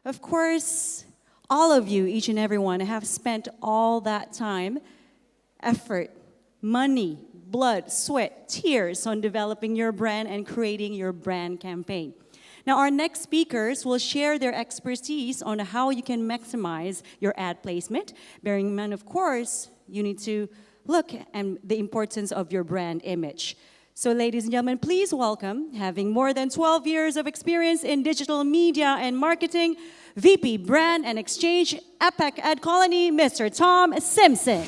Of course, all of you, each and every one, have spent all that time, effort, money, blood, sweat, tears on developing your brand and creating your brand campaign. Now, our next speakers will share their expertise on how you can maximize your ad placement, bearing in mind, of course, you need to look at the importance of your brand image. So, ladies and gentlemen, please welcome, having more than 12 years of experience in digital media and marketing, VP Brand and Exchange APAC AdColony, Mr. Tom Simpson.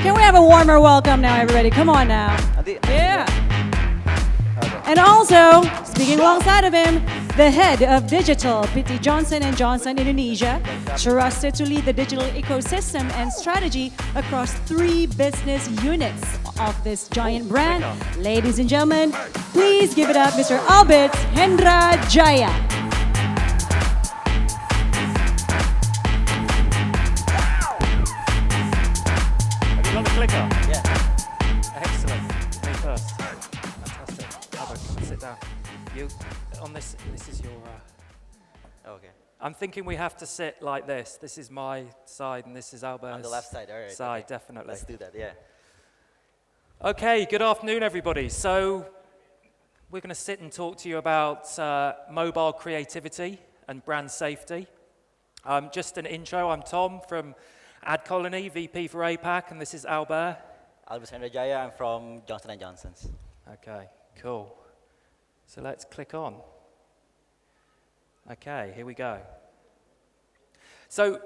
Can we have a warmer welcome now, everybody? Come on now. Yeah. And also, speaking alongside of him, the head of digital, PT Johnson and Johnson Indonesia, trusted to lead the digital ecosystem and strategy across 3 business units of this giant brand. Ladies and gentlemen, please give it up, Mr. Alberts Hendrajaya. Clicker. Yeah. Excellent. Me first. Fantastic. Albert, come and sit down. You on this is your Okay. I'm thinking we have to sit like this. This is my side and this is Albert's on the left side, all right. Side, okay. Definitely. Let's do that, yeah. Okay, good afternoon everybody. So we're going to sit and talk to you about mobile creativity and brand safety. Just an intro, I'm Tom from AdColony, VP for APAC, and this is Alberts. Alberts Hendrajaya, I'm from Johnson Johnson's. Okay, cool. So let's click on. Okay, here we go. So,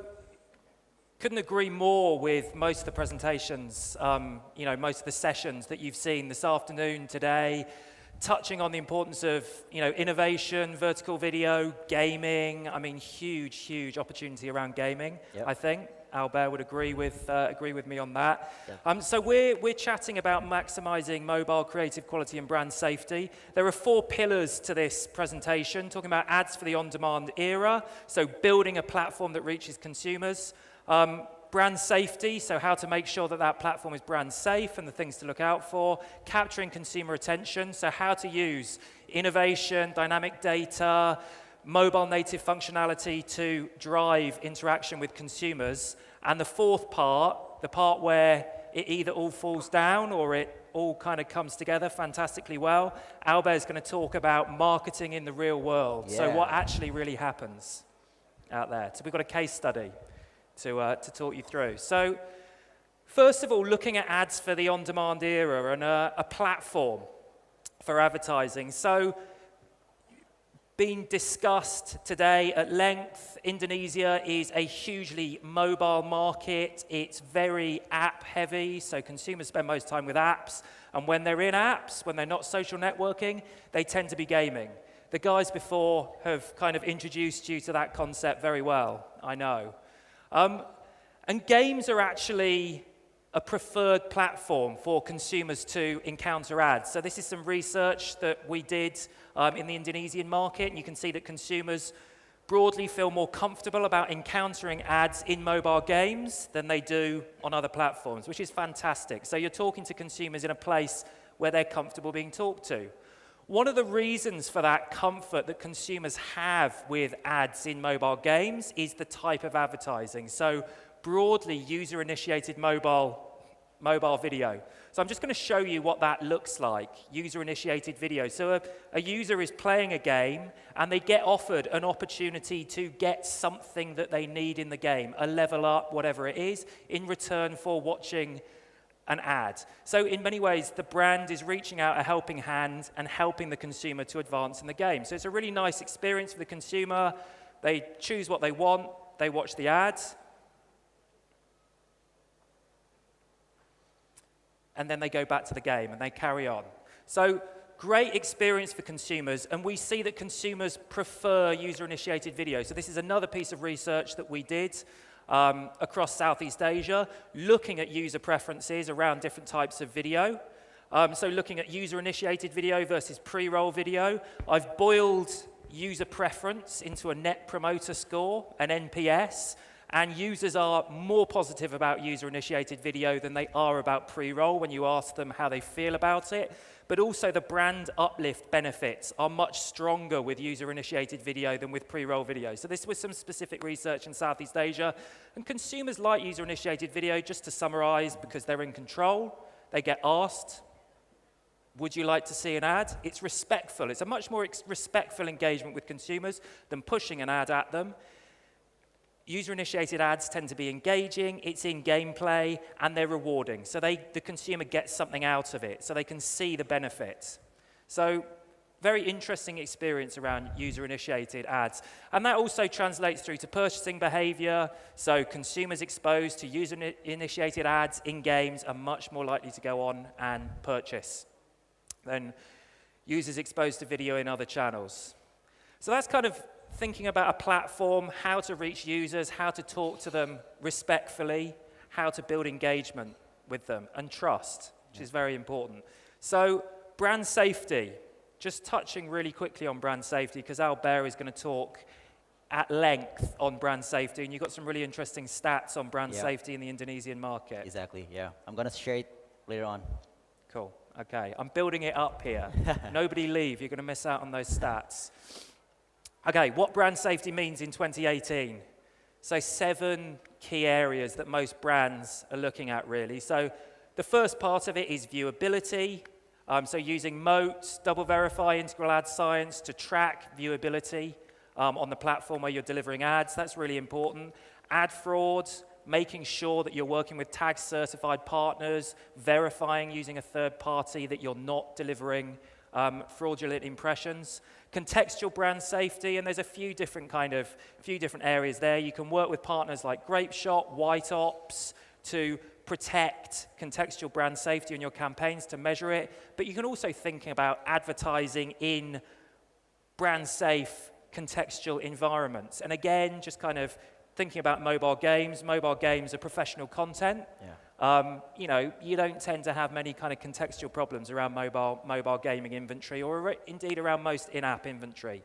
couldn't agree more with most of the presentations, most of the sessions that you've seen this afternoon, today, touching on the importance of, innovation, vertical video, gaming. I mean, huge opportunity around gaming, yep. I think. Albert would agree with me on that. Yeah. So we're chatting about maximizing mobile creative quality and brand safety. There are 4 pillars to this presentation, talking about ads for the on-demand era, so building a platform that reaches consumers. Brand safety, so how to make sure that that platform is brand safe and the things to look out for. Capturing consumer attention, so how to use innovation, dynamic data, mobile native functionality to drive interaction with consumers. And the 4th part, the part where it either all falls down or it all kind of comes together fantastically well, Albert is going to talk about marketing in the real world. Yeah. So what actually really happens out there. So we've got a case study to talk you through. So first of all, looking at ads for the on-demand era and a platform for advertising. So been discussed today at length. Indonesia is a hugely mobile market. It's very app heavy, so consumers spend most time with apps. And when they're in apps, when they're not social networking, they tend to be gaming. The guys before have kind of introduced you to that concept very well, I know. And games are actually a preferred platform for consumers to encounter ads. So this is some research that we did in the Indonesian market, and you can see that consumers broadly feel more comfortable about encountering ads in mobile games than they do on other platforms, which is fantastic. So you're talking to consumers in a place where they're comfortable being talked to. One of the reasons for that comfort that consumers have with ads in mobile games is the type of advertising. So broadly, user-initiated mobile video. So I'm just going to show you what that looks like, user-initiated video. So a user is playing a game, and they get offered an opportunity to get something that they need in the game, a level up, whatever it is, in return for watching an ad. So in many ways, the brand is reaching out a helping hand and helping the consumer to advance in the game. So it's a really nice experience for the consumer. They choose what they want, they watch the ads, and then they go back to the game and they carry on. So great experience for consumers, and we see that consumers prefer user-initiated video. So this is another piece of research that we did across Southeast Asia, looking at user preferences around different types of video. So looking at user-initiated video versus pre-roll video. I've boiled user preference into a net promoter score, an NPS, And users are more positive about user-initiated video than they are about pre-roll when you ask them how they feel about it. But also the brand uplift benefits are much stronger with user-initiated video than with pre-roll video. So this was some specific research in Southeast Asia. And consumers like user-initiated video, just to summarize, because they're in control. They get asked, would you like to see an ad? It's respectful. It's a much more respectful engagement with consumers than pushing an ad at them. User-initiated ads tend to be engaging, it's in gameplay, and they're rewarding. So the consumer gets something out of it, so they can see the benefits. So very interesting experience around user-initiated ads. And that also translates through to purchasing behavior. So consumers exposed to user-initiated ads in games are much more likely to go on and purchase than users exposed to video in other channels. So that's kind of thinking about a platform, how to reach users, how to talk to them respectfully, how to build engagement with them, and trust, which is very important. So brand safety, just touching really quickly on brand safety, because Albert is going to talk at length on brand safety, and you've got some really interesting stats on brand safety in the Indonesian market. Exactly, yeah. I'm going to share it later on. Cool, okay. I'm building it up here. Nobody leave, you're going to miss out on those stats. Okay, what brand safety means in 2018. So 7 key areas that most brands are looking at, really. So the first part of it is viewability. So using moat, double verify, integral ad science to track viewability on the platform where you're delivering ads. That's really important. Ad fraud, making sure that you're working with tag certified partners, verifying using a third party that you're not delivering fraudulent impressions. Contextual brand safety, and there's a few different areas there. You can work with partners like Grapeshot, White Ops to protect contextual brand safety in your campaigns to measure it, but you can also think about advertising in brand safe contextual environments. And again, just kind of thinking about mobile games. Mobile games are professional content. You know, you don't tend to have many kind of contextual problems around mobile gaming inventory, or indeed around most in-app inventory.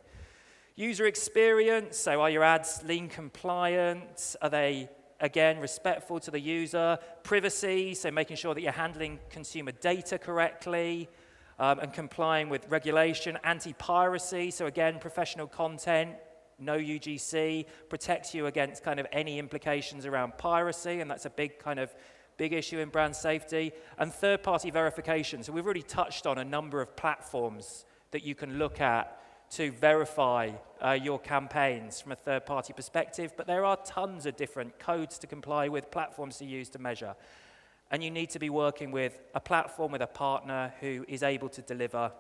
User experience, so are your ads lean compliant? Are they, again, respectful to the user? Privacy, so making sure that you're handling consumer data correctly and complying with regulation. Anti-piracy, so again, professional content, no UGC, protects you against kind of any implications around piracy, and that's a big issue in brand safety. And third-party verification. So we've already touched on a number of platforms that you can look at to verify your campaigns from a third-party perspective, but there are tons of different codes to comply with, platforms to use to measure. And you need to be working with a platform, with a partner who is able to deliver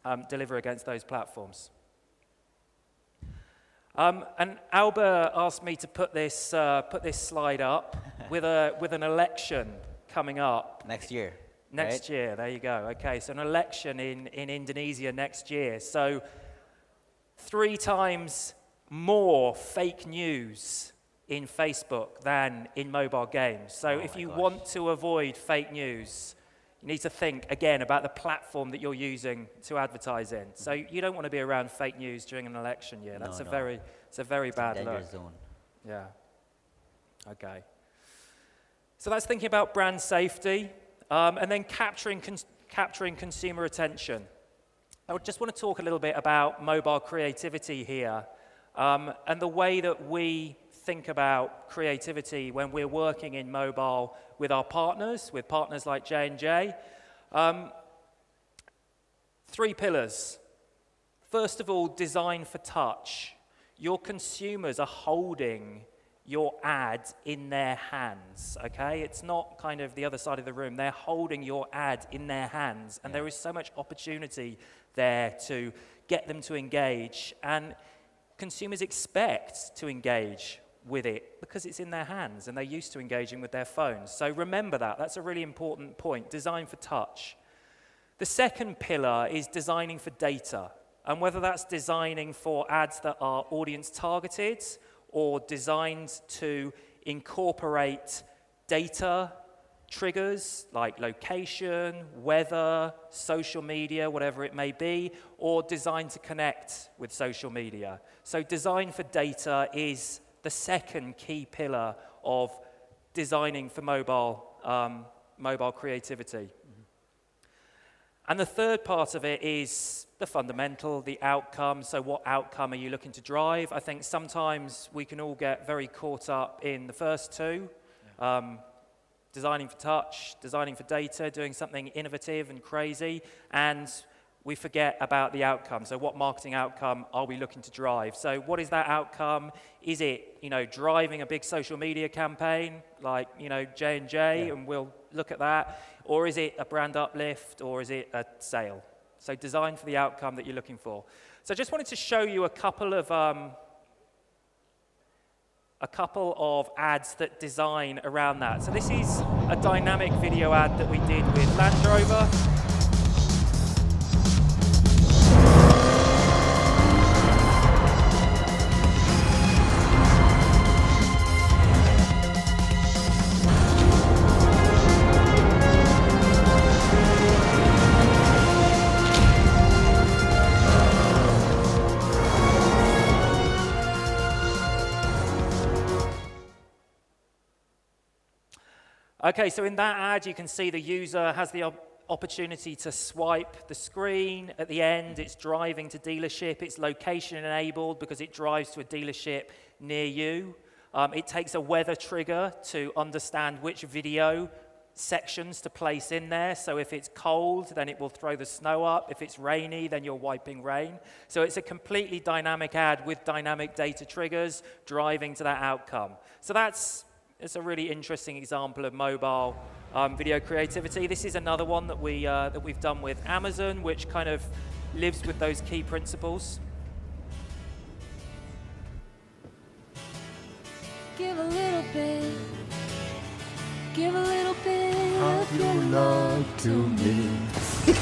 against those platforms. And Albert asked me to put this slide up with an election coming up. Next year. Next year, there you go. Okay, so an election in Indonesia next year. So 3 times more fake news in Facebook than in mobile games. So if you want to avoid fake news, you need to think, again, about the platform that you're using to advertise in. So you don't want to be around fake news during an election year. That's it's a very bad look. Zone. Yeah. Okay. So that's thinking about brand safety, and then capturing consumer attention. I just want to talk a little bit about mobile creativity here, and the way that we think about creativity when we're working in mobile with our partners, with partners like J&J. 3 pillars. First of all, design for touch. Your consumers are holding your ad in their hands, okay? It's not kind of the other side of the room. They're holding your ad in their hands, and there is so much opportunity there to get them to engage, and consumers expect to engage with it because it's in their hands and they're used to engaging with their phones. So remember that. That's a really important point. Design for touch. The second pillar is designing for data, and whether that's designing for ads that are audience targeted or designed to incorporate data triggers like location, weather, social media, whatever it may be, or designed to connect with social media. So design for data is the second key pillar of designing for mobile creativity. And the third part of it is the fundamental, the outcome. So what outcome are you looking to drive? I think sometimes we can all get very caught up in the first two, designing for touch, designing for data, doing something innovative and crazy, and we forget about the outcome. So what marketing outcome are we looking to drive? So what is that outcome? Is it, driving a big social media campaign like, J&J, and we'll look at that? Or is it a brand uplift, or is it a sale? So design for the outcome that you're looking for. So I just wanted to show you a couple of ads that design around that. So this is a dynamic video ad that we did with Land Rover. Okay, so in that ad, you can see the user has the opportunity to swipe the screen. At the end, it's driving to dealership. It's location enabled because it drives to a dealership near you. It takes a weather trigger to understand which video sections to place in there. So if it's cold, then it will throw the snow up. If it's rainy, then you're wiping rain. So it's a completely dynamic ad with dynamic data triggers driving to that outcome. So it's a really interesting example of mobile video creativity. This is another one that we've done with Amazon, which kind of lives with those key principles. Give a little bit of your love to me. Give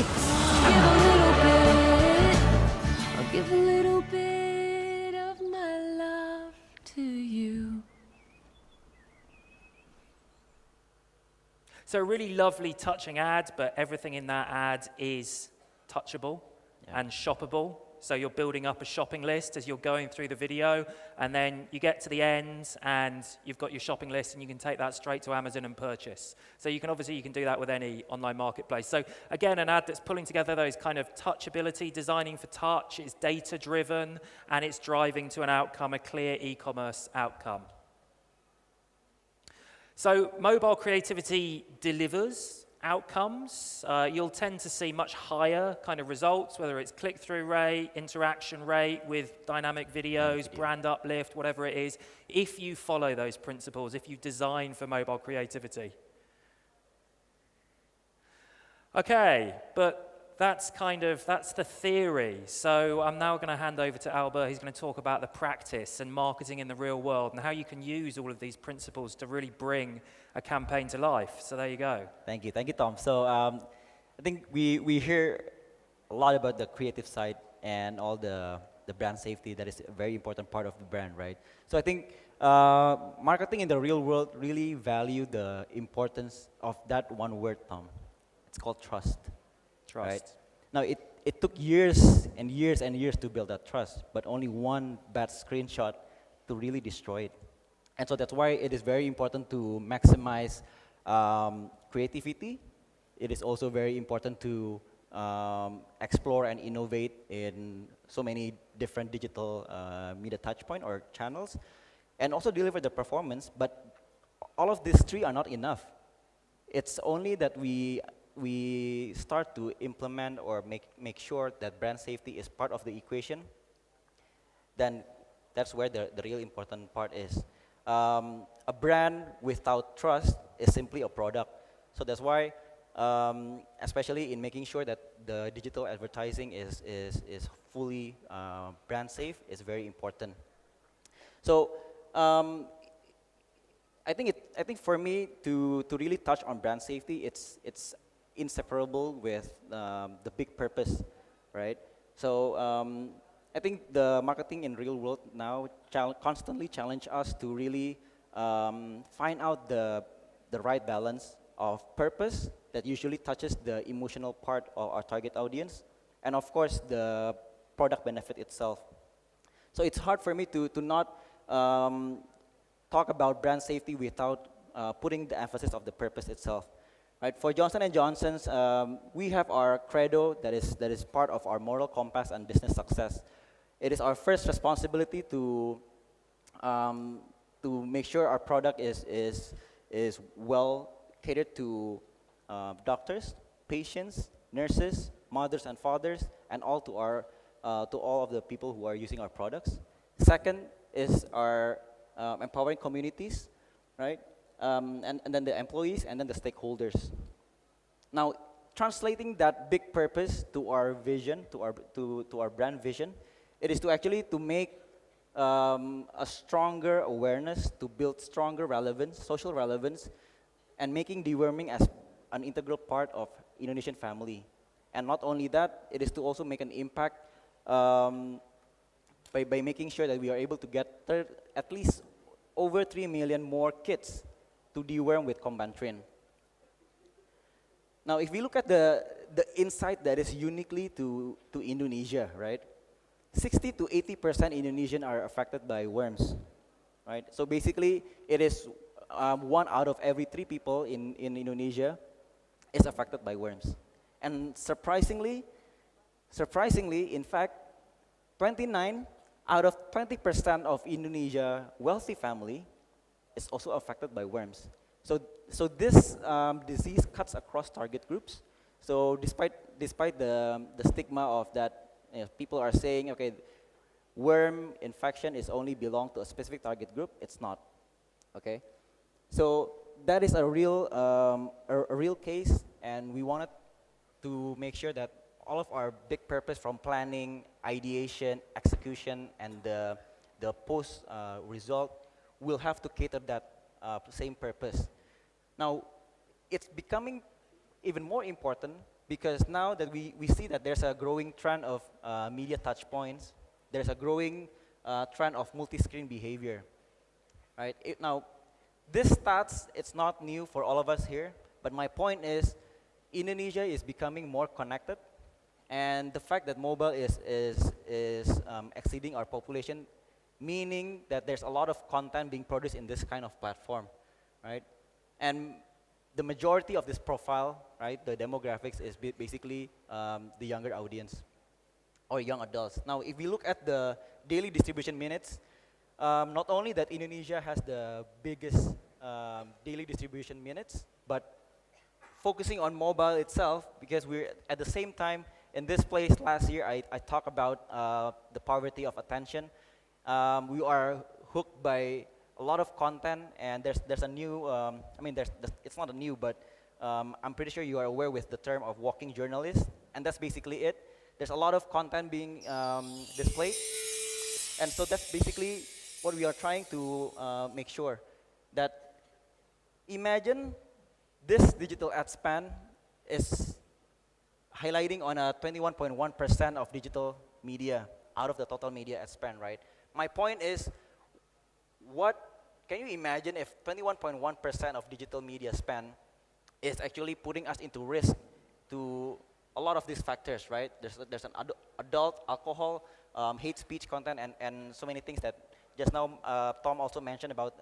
a little bit, I'll give a little bit of my love to you. So a really lovely, touching ad, but everything in that ad is touchable and shoppable. So you're building up a shopping list as you're going through the video, and then you get to the end, and you've got your shopping list, and you can take that straight to Amazon and purchase. So you can do that with any online marketplace. So again, an ad that's pulling together those kind of touchability, designing for touch, it's data-driven, and it's driving to an outcome, a clear e-commerce outcome. So mobile creativity delivers outcomes. You'll tend to see much higher kind of results, whether it's click-through rate, interaction rate with dynamic videos, brand uplift, whatever it is, if you follow those principles, if you design for mobile creativity. Okay, but that's the theory. So I'm now going to hand over to Albert. He's going to talk about the practice and marketing in the real world and how you can use all of these principles to really bring a campaign to life. So there you go. Thank you, Tom. So I think we hear a lot about the creative side and all the brand safety that is a very important part of the brand, right? So I think marketing in the real world really value the importance of that one word, Tom. It's called trust. Trust. Right? Now, it took years and years and years to build that trust, but only one bad screenshot to really destroy it. And so that's why it is very important to maximize creativity. It is also very important to explore and innovate in so many different digital media touchpoints or channels, and also deliver the performance. But all of these three are not enough. It's only that we start to implement or make sure that brand safety is part of the equation, then that's where the real important part is. A brand without trust is simply a product. So that's why, especially in making sure that the digital advertising is fully brand safe, is very important. So I think for me to really touch on brand safety, it's inseparable with the big purpose, right? So I think the marketing in real world now constantly challenge us to really find out the right balance of purpose that usually touches the emotional part of our target audience, and of course the product benefit itself. So it's hard for me to not talk about brand safety without putting the emphasis of the purpose itself. Right? For Johnson & Johnson's, we have our credo that is part of our moral compass and business success. It is our first responsibility to make sure our product is well catered to doctors, patients, nurses, mothers and fathers, and all to all of the people who are using our products. Second is our empowering communities, right? And then the employees, and then the stakeholders. Now, translating that big purpose to our vision, to our brand vision, it is to actually to make a stronger awareness, to build stronger relevance, social relevance, and making deworming as an integral part of Indonesian family. And not only that, it is to also make an impact by making sure that we are able to get at least over 3 million more kids to deworm with Combantrin. Now, if we look at the insight that is uniquely to Indonesia, right? 60 to 80% Indonesian are affected by worms, right? So basically, it is 1 out of every 3 people in Indonesia is affected by worms. And surprisingly, in fact, 29 out of 20% of Indonesia wealthy family is also affected by worms. So this disease cuts across target groups. So despite the stigma of that, people are saying, okay, worm infection is only belong to a specific target group. It's not, okay? So that is a real case, and we wanted to make sure that all of our big purpose, from planning, ideation, execution, and the post result, will have to cater that same purpose. Now, it's becoming even more important because now that we see that there's a growing trend of media touch points, there's a growing trend of multi-screen behavior, right? Now, this stats, it's not new for all of us here, but my point is Indonesia is becoming more connected, and the fact that mobile is exceeding our population, meaning that there's a lot of content being produced in this kind of platform, right? And the majority of this profile, right, the demographics is basically the younger audience or young adults. Now, if we look at the daily distribution minutes, not only that Indonesia has the biggest daily distribution minutes, but focusing on mobile itself, because we're at the same time in this place last year, I talked about the poverty of attention. We are hooked by a lot of content, and there's a new, it's not a new, but I'm pretty sure you are aware with the term of walking journalist, and that's basically it. There's a lot of content being displayed, and so that's basically what we are trying to make sure that imagine this digital ad spend is highlighting on a 21.1% of digital media out of the total media ad spend, right? My point is, can you imagine if 21.1% of digital media spend is actually putting us into risk to a lot of these factors, right? There's an adult alcohol, hate speech content, and so many things that just now Tom also mentioned about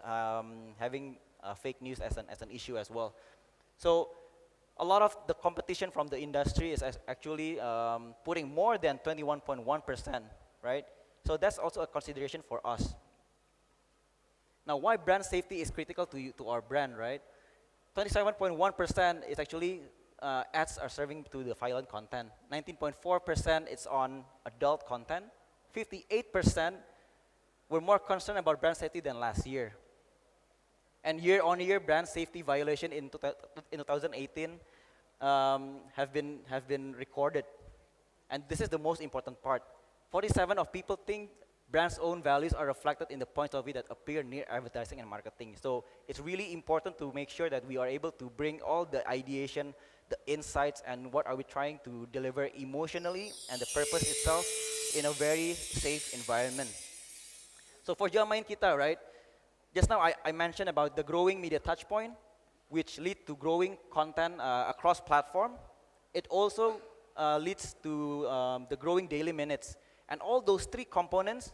having fake news as an issue as well. So a lot of the competition from the industry is actually putting more than 21.1%, right? So that's also a consideration for us. Now, why brand safety is critical to our brand, right? 27.1% is actually ads are serving to the violent content. 19.4% is on adult content. 58% we're more concerned about brand safety than last year. And year-on-year brand safety violation in 2018 have been recorded. And this is the most important part. 47% of people think brands' own values are reflected in the points of view that appear near advertising and marketing. So it's really important to make sure that we are able to bring all the ideation, the insights, and what are we trying to deliver emotionally and the purpose itself in a very safe environment. So for Jamain kita, right? Just now I mentioned about the growing media touchpoint, which lead to growing content across platform. It also leads to the growing daily minutes. And all those 3 components,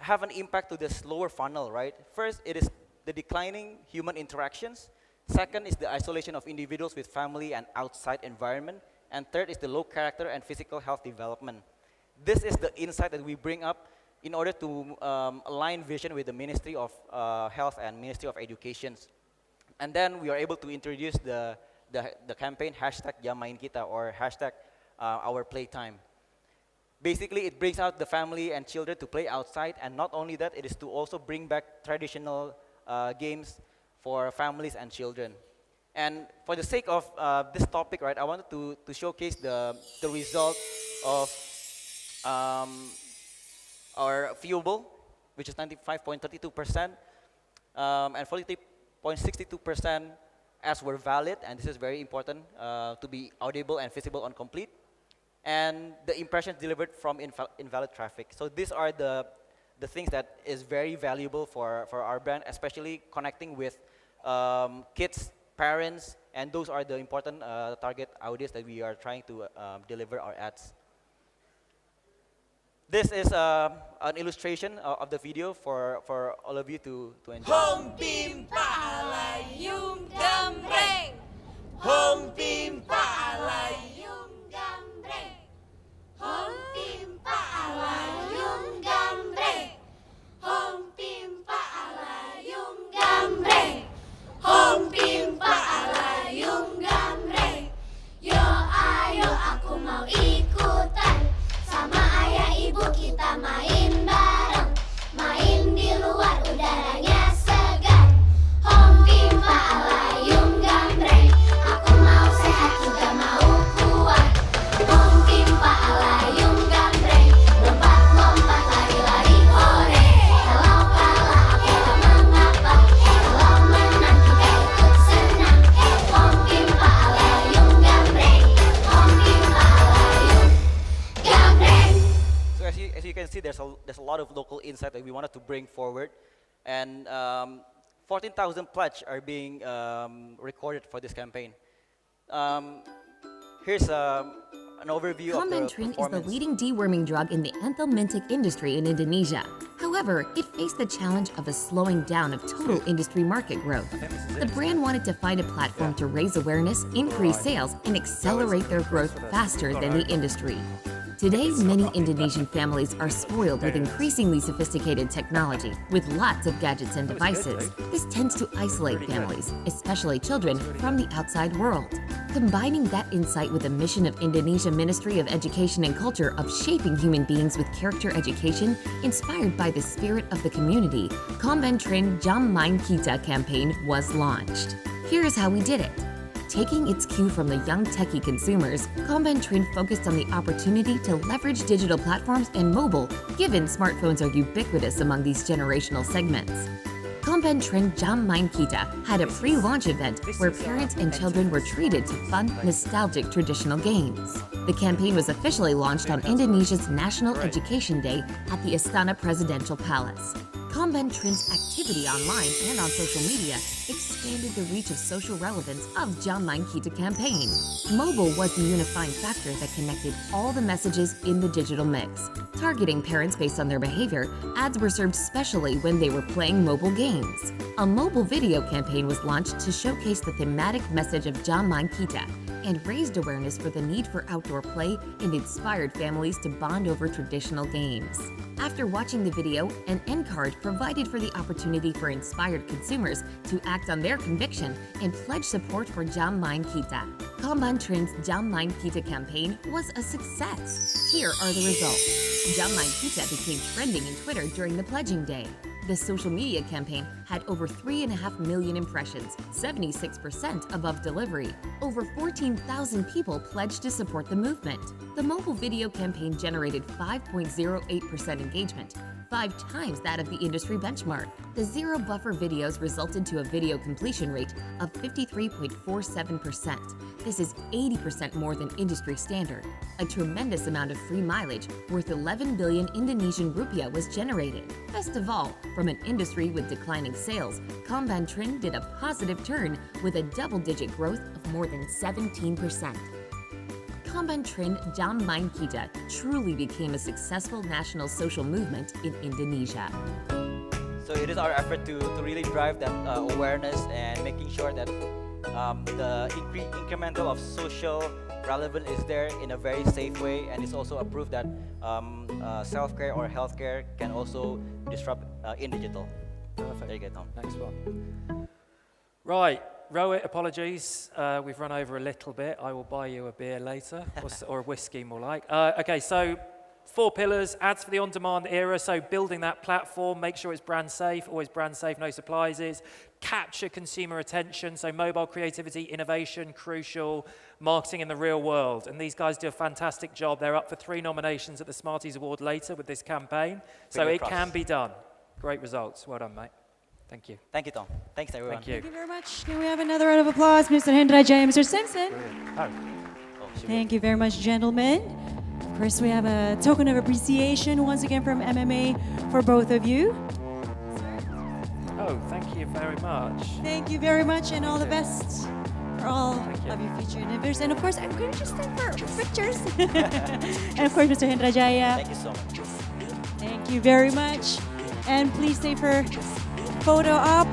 have an impact to this lower funnel, right? First, it is the declining human interactions. Second is the isolation of individuals with family and outside environment. And third is the low character and physical health development. This is the insight that we bring up in order to align vision with the Ministry of Health and Ministry of Education. And then we are able to introduce the campaign hashtag Jam Main Kita, or hashtag our playtime. Basically, it brings out the family and children to play outside, and not only that, it is to also bring back traditional games for families and children. And for the sake of this topic, right, I wanted to showcase the result of our viewable, which is 95.32%, and 43.62% as were valid, and this is very important to be audible and visible on complete, and the impressions delivered from invalid traffic. So these are the things that is very valuable for our brand, especially connecting with kids, parents, and those are the important target audience that we are trying to deliver our ads. This is an illustration of the video for all of you to enjoy. Hong pimpa alayum gambreng. Hong pimpa alayum gambreng. Hong pimpa alayum gambreng. Hong pimpa alayum gambreng. Hong pimpa alayum gambreng. Yo ayo aku mau ikutan. Sama ayah ibu kita main bareng. Main di luar udaranya segar. Hong pimpa alayum gambreng. Aku mau sehat juga mau kuat. Hong pimpa alayum gambreng. Lompat-lompat lari-lari hore. Kalau kalah aku tak mengapa. Kalau menang kita ikut senang. Hong pimpa alayum gambreng. Hong pimpa alayum gambreng. So as you can see, there's a lot of local insight that we wanted to bring forward, and 14,000 pledge are being recorded for this campaign. Here's an overview of the Combentrin is the performance. leading deworming drug in the anthelmintic industry in Indonesia. However, it faced the challenge of a slowing down of total industry market growth. The brand wanted to find a platform to raise awareness, increase sales, and accelerate their growth faster than the industry. Today, many Indonesian families are spoiled with increasingly sophisticated technology, with lots of gadgets and devices. This tends to isolate families, especially children, from the outside world. Combining that insight with the mission of Indonesia Ministry of Education and Culture of shaping human beings with character education, inspired by the spirit of the community, Combentrin Jam Main Kita campaign was launched. Here's how we did it. Taking its cue from the young techie consumers, Combentrin focused on the opportunity to leverage digital platforms and mobile, given smartphones are ubiquitous among these generational segments. Combentrin Jam Main Kita had a pre-launch event where parents and children were treated to fun, nostalgic traditional games. The campaign was officially launched on Indonesia's National Education Day at the Istana Presidential Palace. Combentrin's activity online and on social media expanded the reach of social relevance of Jam Main Kita campaign. Mobile was the unifying factor that connected all the messages in the digital mix. Targeting parents based on their behavior, ads were served specially when they were playing mobile games. A mobile video campaign was launched to showcase the thematic message of Jam Main Kita and raised awareness for the need for outdoor play and inspired families to bond over traditional games. After watching the video, an end card provided for the opportunity for inspired consumers to act on their conviction and pledge support for Jam Main Kita. Combentrin's Jam Main Kita campaign was a success. Here are the results. Jam Main Kita became trending in Twitter during the pledging day. The social media campaign had over 3.5 million impressions, 76% above delivery. Over 14,000 people pledged to support the movement. The mobile video campaign generated 5.08% engagement, 5 times that of the industry benchmark. The zero buffer videos resulted to a video completion rate of 53.47%. This is 80% more than industry standard. A tremendous amount of free mileage worth 11 billion Indonesian rupiah was generated. Best of all, from an industry with declining sales, Combentrin did a positive turn with a double-digit growth of more than 17%. Tamban Trend Jammain Kita truly became a successful national social movement in Indonesia. So it is our effort to really drive that awareness and making sure that the incremental of social relevance is there in a very safe way, and it's also a proof that self-care or healthcare can also disrupt in digital. Perfect. There you go, Tom. Next one. Right, Rohit, apologies. We've run over a little bit. I will buy you a beer later, or a whiskey more like. Okay, so 4 pillars, ads for the on-demand era. So building that platform, make sure it's brand safe, always brand safe, no surprises. Capture consumer attention, so mobile creativity, innovation, crucial, marketing in the real world. And these guys do a fantastic job. They're up for 3 nominations at the Smarties Award later with this campaign. So it can be done. Great results. Well done, mate. Thank you. Thank you, Tom. Thanks, everyone. Thank you. Thank you very much. Can we have another round of applause, Mr. Hendrajaya and Mr. Simpson? Thank you very much, gentlemen. Of course, we have a token of appreciation once again from MMA for both of you. Oh, thank you very much. Thank you very much, and all the best for all Thank you. of your future endeavors. And of course, I'm going to just stand for pictures. And of course, Mr. Hendrajaya. Thank you so much. Thank you very much. And please stay for photo op.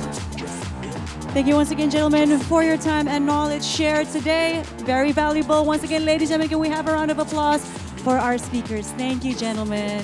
Thank you once again, gentlemen, for your time and knowledge shared today. Very valuable. Once again, ladies and gentlemen, can we have a round of applause for our speakers? Thank you, gentlemen.